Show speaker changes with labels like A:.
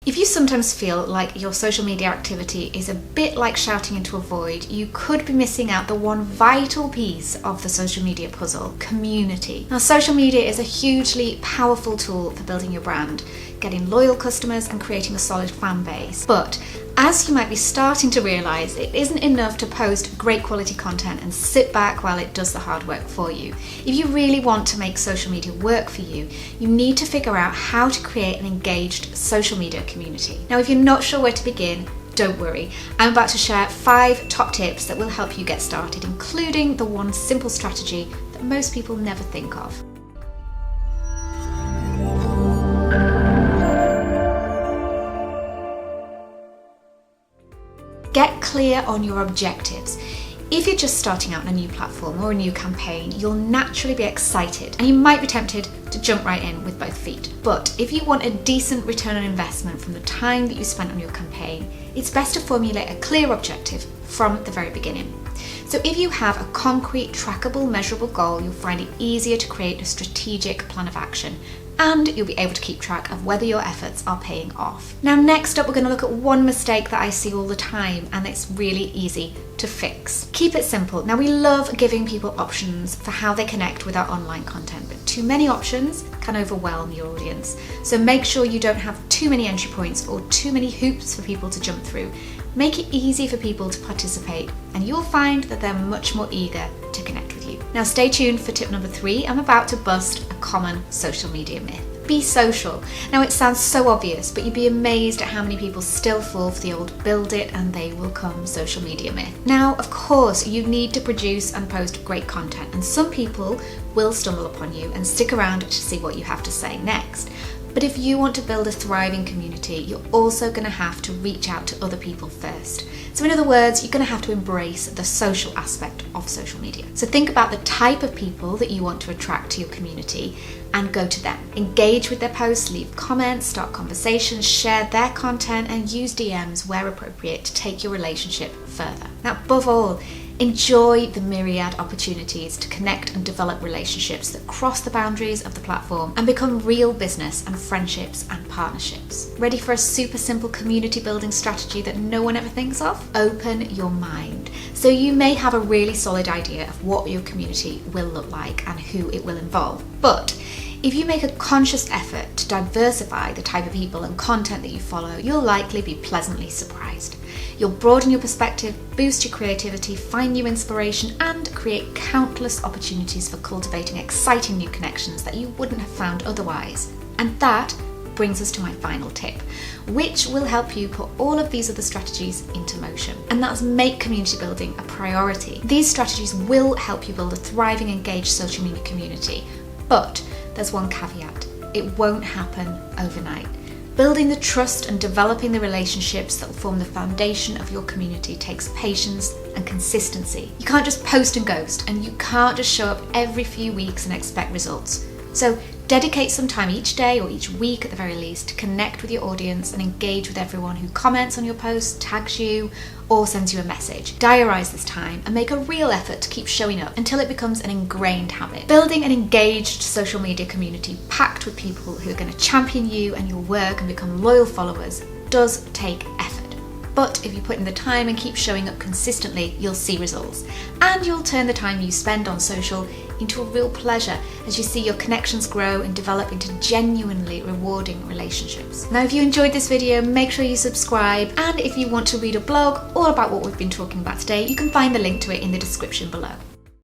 A: If you sometimes feel like your social media activity is a bit like shouting into a void, you could be missing out the one vital piece of the social media puzzle: community. Now, social media is a hugely powerful tool for building your brand, getting loyal customers and creating a solid fan base. But as you might be starting to realise, it isn't enough to post great quality content and sit back while it does the hard work for you. If you really want to make social media work for you, you need to figure out how to create an engaged social media community. Now, if you're not sure where to begin, don't worry. I'm about to share 5 top tips that will help you get started, including the one simple strategy that most people never think of. Get clear on your objectives. If you're just starting out on a new platform or a new campaign, you'll naturally be excited and you might be tempted to jump right in with both feet. But if you want a decent return on investment from the time that you spent on your campaign, it's best to formulate a clear objective from the very beginning. So if you have a concrete, trackable, measurable goal, you'll find it easier to create a strategic plan of action, and you'll be able to keep track of whether your efforts are paying off. Now, next up, we're going to look at one mistake that I see all the time, and it's really easy to fix. Keep it simple. Now, we love giving people options for how they connect with our online content, but too many options can overwhelm your audience. So make sure you don't have too many entry points or too many hoops for people to jump through. Make it easy for people to participate, and you'll find that they're much more eager to connect with you. Now, stay tuned for tip number 3. I'm about to bust a common social media myth. Be social. Now, it sounds so obvious, but you'd be amazed at how many people still fall for the old build it and they will come social media myth. Now, of course, you need to produce and post great content, and some people will stumble upon you and stick around to see what you have to say next. But if you want to build a thriving community, you're also going to have to reach out to other people first. So in other words, you're going to have to embrace the social aspect of social media. So think about the type of people that you want to attract to your community and go to them. Engage with their posts, leave comments, start conversations, share their content, and use DMs where appropriate to take your relationship further. Now, above all, enjoy the myriad opportunities to connect and develop relationships that cross the boundaries of the platform and become real business and friendships and partnerships. Ready for a super simple community building strategy that no one ever thinks of? Open your mind. So you may have a really solid idea of what your community will look like and who it will involve. But if you make a conscious effort to diversify the type of people and content that you follow, you'll likely be pleasantly surprised. You'll broaden your perspective, boost your creativity, find new inspiration, and create countless opportunities for cultivating exciting new connections that you wouldn't have found otherwise. And that brings us to my final tip, which will help you put all of these other strategies into motion. And that's make community building a priority. These strategies will help you build a thriving, engaged social media community. But there's one caveat: it won't happen overnight. Building the trust and developing the relationships that will form the foundation of your community takes patience and consistency. You can't just post and ghost, and you can't just show up every few weeks and expect results. So dedicate some time each day or each week at the very least to connect with your audience and engage with everyone who comments on your posts, tags you, or sends you a message. Diarise this time and make a real effort to keep showing up until it becomes an ingrained habit. Building an engaged social media community packed with people who are going to champion you and your work and become loyal followers does take effort. But if you put in the time and keep showing up consistently, you'll see results. And you'll turn the time you spend on social into a real pleasure as you see your connections grow and develop into genuinely rewarding relationships. Now, if you enjoyed this video, make sure you subscribe. And if you want to read a blog all about what we've been talking about today, you can find the link to it in the description below.